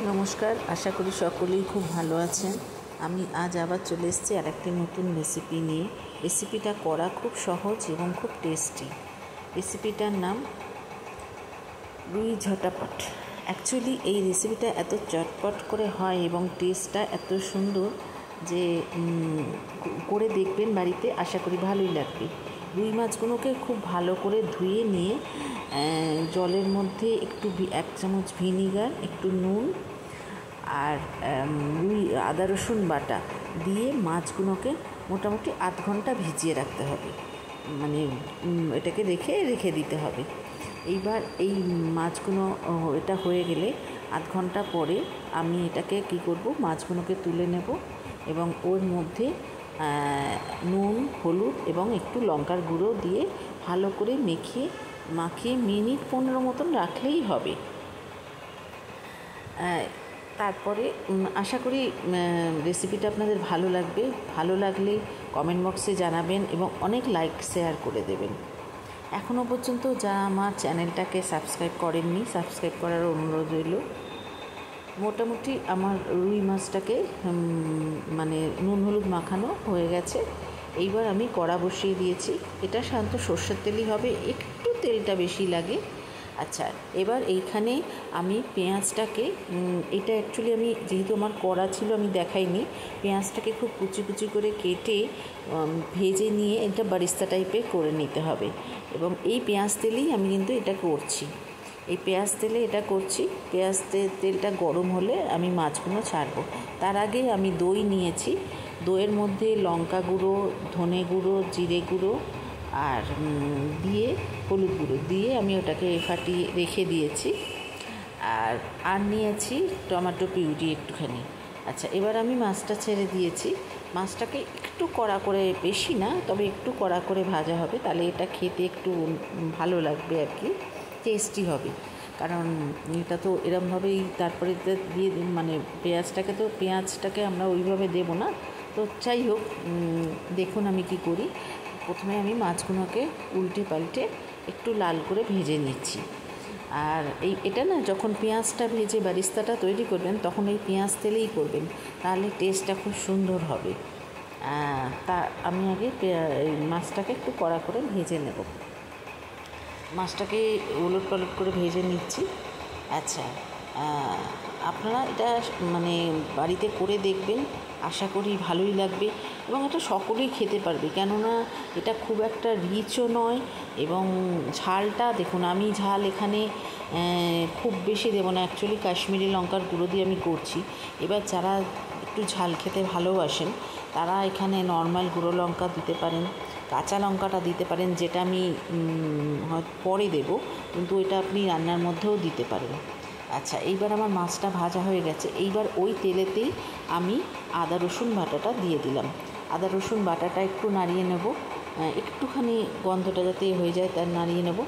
নমস্কার, আশা করি সকলেই খুব ভালো আছেন। আমি আজ আবার চলে এসেছি আরেকটি নতুন রেসিপি নিয়ে। রেসিপিটা করা খুব সহজ এবং খুব টেস্টি। রেসিপিটার নাম রুই ঝটাপট। অ্যাকচুয়ালি এই রেসিপিটা এত চটপট করে হয় এবং টেস্টটা এত সুন্দর যে করে দেখবেন বাড়িতে, আশা করি ভালোই লাগবে। রুই মাছগুলোকে খুব ভালো করে ধুয়ে নিয়ে জলের মধ্যে একটু 1 চামচ ভিনিগার, একটু নুন আর আদা রসুন বাটা দিয়ে মাছগুলোকে মোটামুটি 8 ঘন্টা ভিজিয়ে রাখতে হবে, মানে এটাকে রেখে দিতে হবে। এইবার এই মাছগুলো এটা হয়ে গেলে 8 ঘন্টা পরে আমি এটাকে কি করব, মাছগুলোকে তুলে নেব এবং ওর মধ্যে নুন, হলুদ এবং একটু লঙ্কার গুঁড়ো দিয়ে ভালো করে মাখিয়ে মিনিট 15 মতন রাখলেই হবে। তারপরে আশা করি রেসিপিটা আপনাদের ভালো লাগবে। ভালো লাগলে কমেন্ট বক্সে জানাবেন এবং অনেক লাইক শেয়ার করে দেবেন। এখনও পর্যন্ত যারা আমার চ্যানেলটাকে সাবস্ক্রাইব করেননি, সাবস্ক্রাইব করার অনুরোধ রইল। মোটামুটি আমার রুই মাছটাকে মানে নুন হলুদ মাখানো হয়ে গেছে। এইবার আমি কড়া বসিয়ে দিয়েছি। এটা সাধারণত সর্ষের তেলই হবে, একটু তেলটা বেশি লাগে। আচ্ছা, এবার এইখানে আমি পেঁয়াজটাকে, এটা অ্যাকচুয়ালি আমি যেহেতু আমার কড়া ছিল আমি দেখাইনি, পেঁয়াজটাকে খুব কুচি কুচি করে কেটে ভেজে নিয়ে এটা বারিস্তা টাইপের করে নিতে হবে। এবং এই পেঁয়াজ তেলেই আমি কিন্তু এটা করছি, এই পেঁয়াজ তেলে এটা করছি। পেঁয়াজ তেলটা গরম হলে আমি মাছগুলো ছাড়বো। তার আগে আমি দই নিয়েছি। দইয়ের মধ্যে লঙ্কা গুঁড়ো, ধনে গুঁড়ো, জিরে গুঁড়ো আর দিয়ে হলুদ গুঁড়ো দিয়ে আমি ওটাকে ফাটিয়ে রেখে দিয়েছি। আর নিয়েছি টমেটো পিউরি একটুখানি। আচ্ছা, এবার আমি মাছটা ছেড়ে দিয়েছি। মাছটাকে একটু কড়া করে, বেশি না তবে একটু কড়া করে ভাজা হবে, তাহলে এটা খেতে একটু ভালো লাগবে আর কি, টেস্টি হবে। কারণ এটা তো এরমভাবেই তারপরে দিয়ে মানে পেঁয়াজটাকে আমরা ওইভাবে দেবো না। তো যাই হোক, দেখুন আমি কি করি। প্রথমে আমি মাছগুলোকে উল্টে পাল্টে একটু লাল করে ভেজে নিচ্ছি। আর এটা না, যখন পেঁয়াজটা ভেজে বারিস্তাটা তৈরি করবেন তখন এই পেঁয়াজ তেলেই করবেন, তাহলে টেস্টটা খুব সুন্দর হবে। তা আমি আগে মাছটাকে একটু কড়া করে ভেজে নেব। মাছটাকে উলট পালট করে ভেজে নিচ্ছি। আচ্ছা, আপনারা এটা মানে বাড়িতে করে দেখবেন, আশা করি ভালোই লাগবে এবং এটা সকলেই খেতে পারবে। কেননা এটা খুব একটা রিচও নয় এবং ঝালটা দেখুন, আমি ঝাল এখানে খুব বেশি দেবো না। অ্যাকচুয়ালি কাশ্মীরি লঙ্কার গুঁড়ো দিয়ে আমি করছি। এবার যারা একটু ঝাল খেতে ভালোবাসেন তারা এখানে নর্মাল গুঁড়ো লঙ্কা দিতে পারেন, কাঁচা লঙ্কাটা দিতে পারেন, যেটা আমি পরে দেব, কিন্তু এটা আপনি রান্নার মধ্যেও দিতে পারেন। আচ্ছা, এইবার আমার মাছটা ভাজা হয়ে গেছে। এইবার ওই তেলেতেই আমি আদা রসুন বাটাটা দিয়ে দিলাম। আদা রসুন বাটাটা একটু নাড়িয়ে নেব, একটুখানি গন্ধটা যাতে হয়ে যায় তার নাড়িয়ে নেব।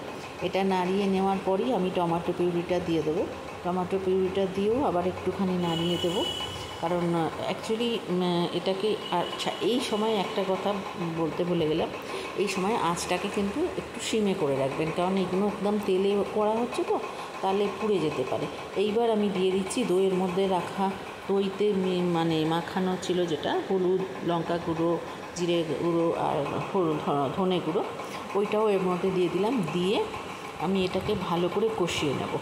এটা নাড়িয়ে নেওয়ার পরই আমি টমেটো পিউরিটা দিয়ে দেবো। টমেটো পিউরিটা দিয়েও আবার একটুখানি নাড়িয়ে দেবো। কারণ অ্যাকচুয়ালি এটাকে, আচ্ছা এই সময় একটা কথা বলতে ভুলে গেলাম, এই সময় আঁচটাকে কিন্তু একটু সিমে করে রাখবেন, কারণ এইগুলো একদম তেলে করা হচ্ছে তো, তাহলে পুড়ে যেতে পারে। এইবার আমি দিয়ে দিচ্ছি দইয়ের মধ্যে রাখা, দইতে মানে মাখানো ছিল যেটা, হলুদ, লঙ্কা গুঁড়ো, জিরে গুঁড়ো আর ধনে গুঁড়ো, ওইটাও এর মধ্যে দিয়ে দিলাম। দিয়ে আমি এটাকে ভালো করে কষিয়ে নেব।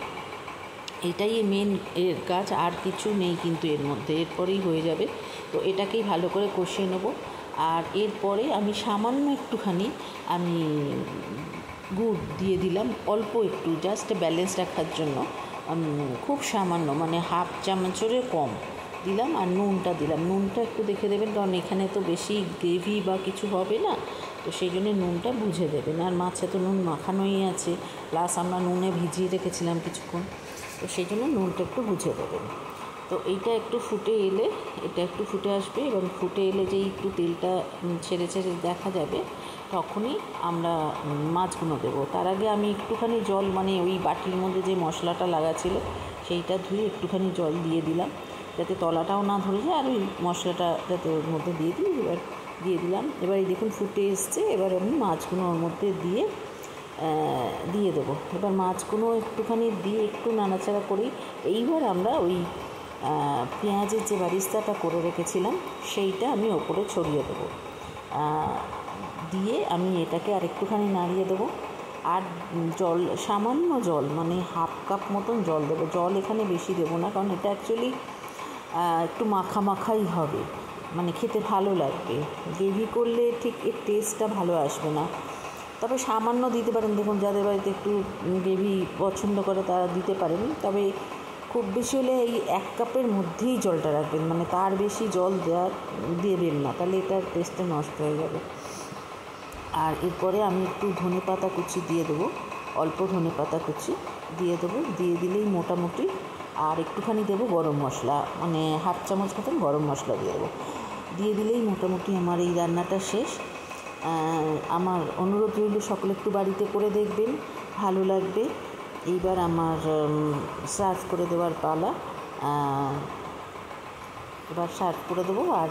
এটাই মেন এর কাজ, আর কিছু নেই কিন্তু এর মধ্যে, এরপরেই হয়ে যাবে। তো এটাকেই ভালো করে কষিয়ে নেব। আর এরপরে আমি সামান্য একটুখানি আমি গুড় দিয়ে দিলাম, অল্প একটু, জাস্ট ব্যালেন্স রাখার জন্য, খুব সামান্য, মানে হাফ চামচেরও কম দিলাম। আর নুনটা দিলাম, নুনটা একটু দেখে দেবেন, কারণ এখানে তো বেশি গ্রেভি বা কিছু হবে না, তো সেই জন্য নুনটা বুঝে দেবেন। আর মাছে তো নুন মাখানোই আছে, প্লাস আমরা নুনে ভিজিয়ে রেখেছিলাম কিছুক্ষণ, তো সেই জন্য নুনটা একটু বুঝে দেবেন। তো এইটা একটু ফুটে এলে, এটা একটু ফুটে আসবে এবং ফুটে এলে যেই একটু তেলটা ছেড়ে দেখা যাবে, তখনই আমরা মাছগুলো দেবো। তার আগে আমি একটুখানি জল, মানে ওই বাটির মধ্যে যে মশলাটা লাগা ছিল সেইটা ধুয়ে একটুখানি জল দিয়ে দিলাম, যাতে তলাটাও না ধরে যায়, আর ওই মশলাটা যাতে ওর মধ্যে দিয়ে দিই। এবার দিয়ে দিলাম। এবার এই দেখুন ফুটে এসছে। এবার আমি মাছগুলো ওর মধ্যে দিয়ে দেবো। এবার মাছগুলো একটুখানি দিয়ে একটু নাড়াচাড়া করি। এইবার আমরা ওই পেঁয়াজের যে বারিস্তাটা করে রেখেছিলাম সেইটা আমি ওপরে ছড়িয়ে দেবো। দিয়ে আমি এটাকে আর একটুখানি নাড়িয়ে দেবো। আর জল, সামান্য জল, মানে হাফ কাপ মতন জল দেবো। জল এখানে বেশি দেবো না, কারণ এটা অ্যাকচুয়ালি একটু মাখা মাখাই হবে, মানে খেতে ভালো লাগবে। গ্রেভি করলে ঠিক এর টেস্টটা ভালো আসবে না, তবে সামান্য দিতে পারেন। দেখুন, যাদের বাড়িতে একটু গ্রেভি পছন্দ করে তারা দিতে পারেন, তবে খুব বেশি হলে এই 1 কাপের মধ্যেই জলটা রাখবেন, মানে তার বেশি জল দেবেন না, তাহলে এটার টেস্টটা নষ্ট হয়ে যাবে। আর এরপরে আমি একটু ধনেপাতা কুচি দিয়ে দেবো, অল্প ধনেপাতা কুচি দিয়ে দেবো। দিয়ে দিলেই মোটামুটি, আর একটুখানি দেবো গরম মশলা, মানে হাফ চামচ মতন গরম মশলা দিয়ে দেবো। দিয়ে দিলেই মোটামুটি আমার এই রান্নাটা শেষ। আমার অনুরোধ রইল, সকলে একটু বাড়িতে করে দেখবেন, ভালো লাগবে। এইবার আমার সার্ভ করে দেওয়ার পালা। এবার সার্ভ করে দেবো, আর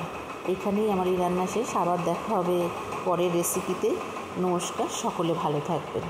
এখানেই আমার এই রান্না শেষ। আবার দেখা হবে পরের রেসিপিতে। নমস্কার, সকলে ভালো থাকবেন।